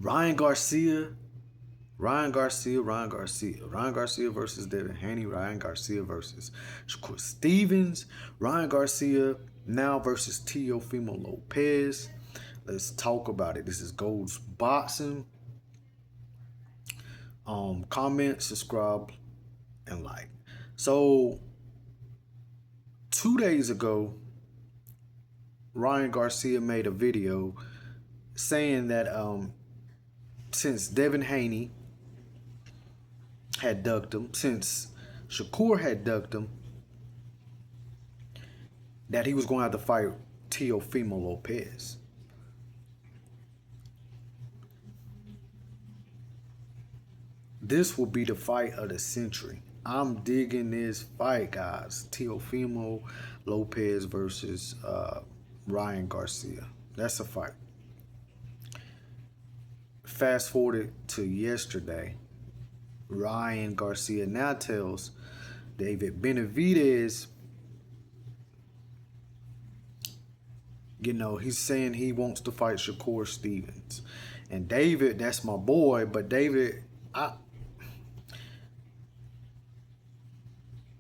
Ryan Garcia, Ryan Garcia versus Devin Haney, Ryan Garcia versus Shakur Stevens, Ryan Garcia now versus Teofimo Lopez. Let's talk about it. This is Gold's Boxing. Comment, subscribe, and like. So 2 days ago, Ryan Garcia made a video saying that since Devin Haney had ducked him, since Shakur had ducked him, that he was going to have to fight Teofimo Lopez. This will be the fight of the century. I'm digging this fight, guys. Teofimo Lopez versus Ryan Garcia. That's a fight. Fast forward to yesterday. Ryan Garcia now tells David Benavidez, he's saying he wants to fight Shakur Stevens. And David, that's my boy, but David,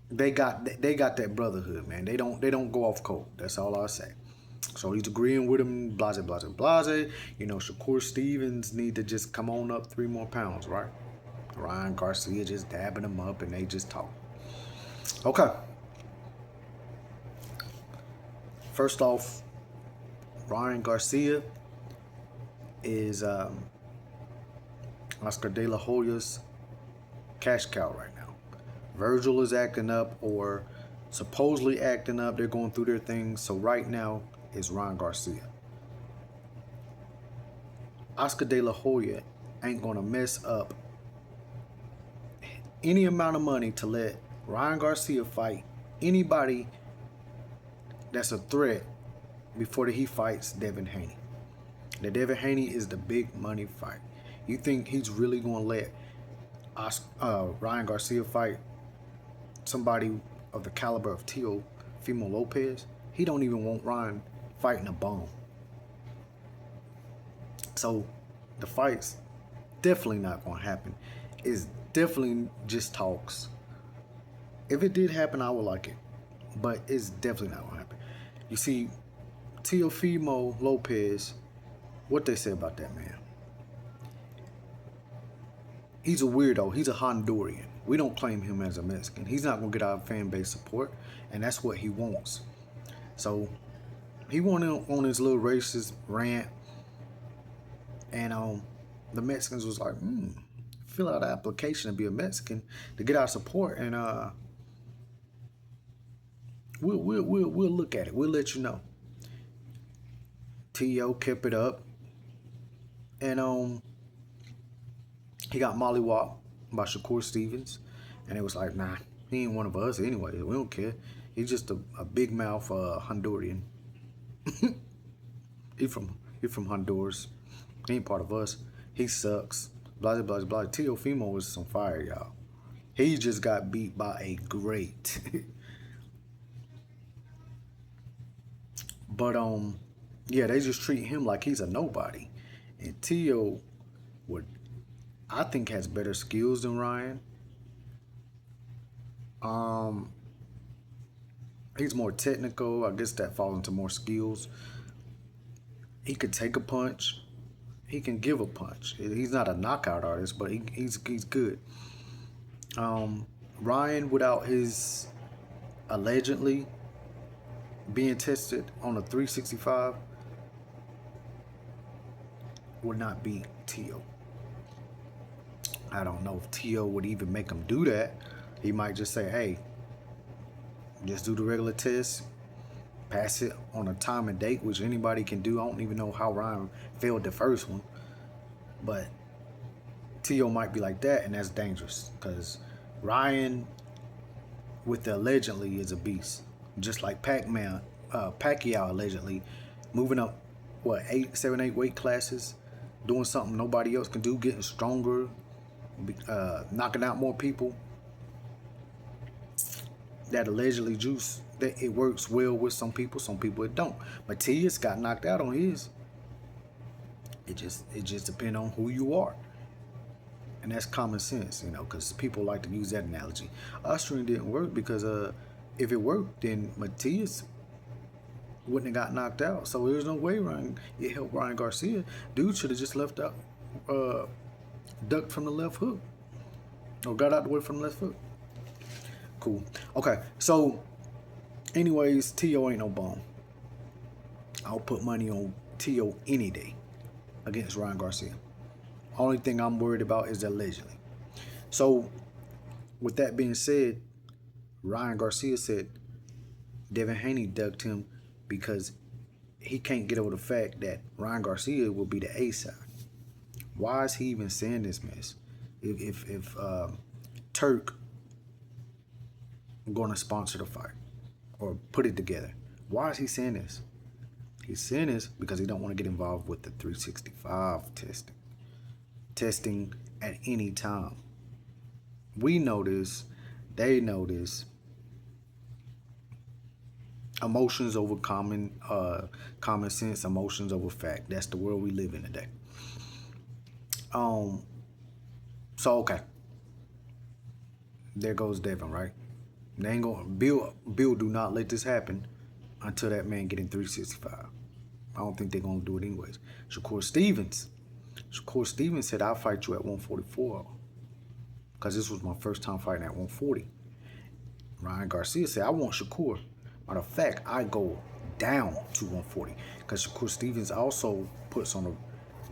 they got that brotherhood, man. They don't go off cold. That's all I say. So he's agreeing with him, blase, blase, blase. Shakur Stevens need to just come on up 3 more pounds, right? Ryan Garcia just dabbing him up and they just talk. Okay. First off, Ryan Garcia is Oscar De La Hoya's cash cow right now. Virgil is acting up or supposedly acting up. They're going through their things. So right now is Ryan Garcia. Oscar De La Hoya ain't going to mess up any amount of money to let Ryan Garcia fight anybody that's a threat before he fights Devin Haney. The Devin Haney is the big money fight. You think he's really going to let Ryan Garcia fight somebody of the caliber of Teofimo Lopez? He don't even want Ryan fighting a bum. So the fight's definitely not going to happen. It's definitely just talks. If it did happen, I would like it. But it's definitely not going to happen. You see, Teofimo Lopez, what they say about that man? He's a weirdo. He's a Honduran. We don't claim him as a Mexican. He's not going to get our fan base support, and that's what he wants. So he went on his little racist rant, and the Mexicans was like, fill out an application to be a Mexican to get our support, and we'll look at it. We'll let you know. T.O. kept it up, and he got mollywopped by Shakur Stevens, and it was like, nah, he ain't one of us anyway. We don't care. He's just a big mouth Honduran. he from Honduras. He ain't part of us. He sucks. Blah blah blah. Teofimo is some fire, y'all. He just got beat by a great. But yeah, they just treat him like he's a nobody. And Teo I think has better skills than Ryan. He's more technical. I guess that falls into more skills. He could take a punch. He can give a punch. He's not a knockout artist, but he's good. Ryan, without his allegedly being tested on a 365, would not beat Teo. I don't know if Teo would even make him do that. He might just say, hey, just do the regular test, pass it on a time and date, which anybody can do. I don't even know how Ryan failed the first one. But Teo might be like that, and that's dangerous because Ryan, with the allegedly, is a beast. Just like Pacquiao allegedly, moving up, 7, 8 weight classes, doing something nobody else can do, getting stronger, knocking out more people. That allegedly juice, that it works well with some people it don't. Matias got knocked out on his. It just depends on who you are, and that's common sense, because people like to use that analogy. Austrian didn't work because if it worked, then Matias wouldn't have got knocked out. So there's no way it helped Ryan Garcia. Dude should have just left out, ducked from the left hook, or got out the way from the left foot. Cool. Okay, so anyways, Tio ain't no bum. I'll put money on Tio any day against Ryan Garcia. Only thing I'm worried about is allegedly. So, with that being said, Ryan Garcia said Devin Haney ducked him because he can't get over the fact that Ryan Garcia will be the A side. Why is he even saying this mess? If Turk going to sponsor the fight or put it together, why is he saying this? He's saying this because he don't want to get involved with the 365 testing at any time. We know this. They know this. Emotions over common sense. Emotions over fact. That's the world we live in today. So okay. There goes Devin, right? They ain't gonna Bill. Do not let this happen until that man get in 365. I don't think they're gonna do it anyways. Shakur Stevens said, "I'll fight you at 144 because this was my first time fighting at 140." Ryan Garcia said, "I want Shakur. Matter of fact, I go down to 140 because Shakur Stevens also puts on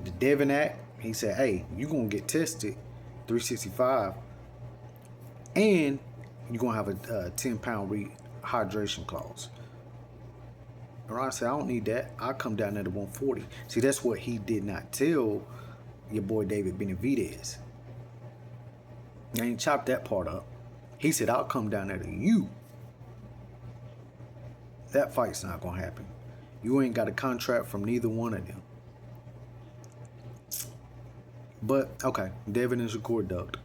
the Devin Act. He said, hey, you're going to get tested 365 and you're going to have a 10-pound rehydration clause." Ryan said, "I don't need that. I'll come down there to 140. See, that's what he did not tell your boy David Benavidez. He ain't chopped that part up. He said, I'll come down there to you. That fight's not going to happen. You ain't got a contract from neither one of them. But, okay, Devin and Shakur ducked.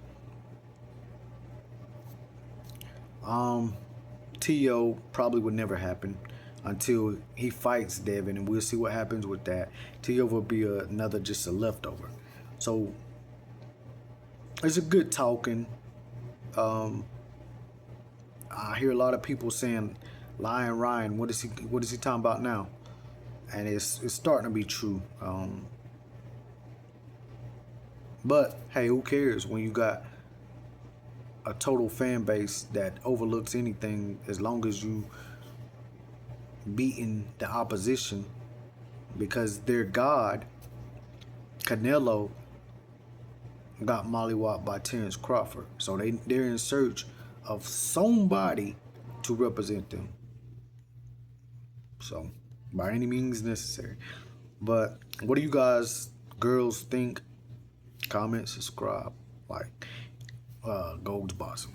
T.O. probably would never happen until he fights Devin, and we'll see what happens with that. T.O. will be another just a leftover. So, it's a good talking. I hear a lot of people saying, Lion Ryan, what is he talking about now? And it's starting to be true. But hey, who cares when you got a total fan base that overlooks anything as long as you beating the opposition, because their god Canelo got mollywopped by Terrence Crawford. So they're in search of somebody to represent them. So by any means necessary. But what do you guys, girls, think? Comment, subscribe, like, Gold's Bossum.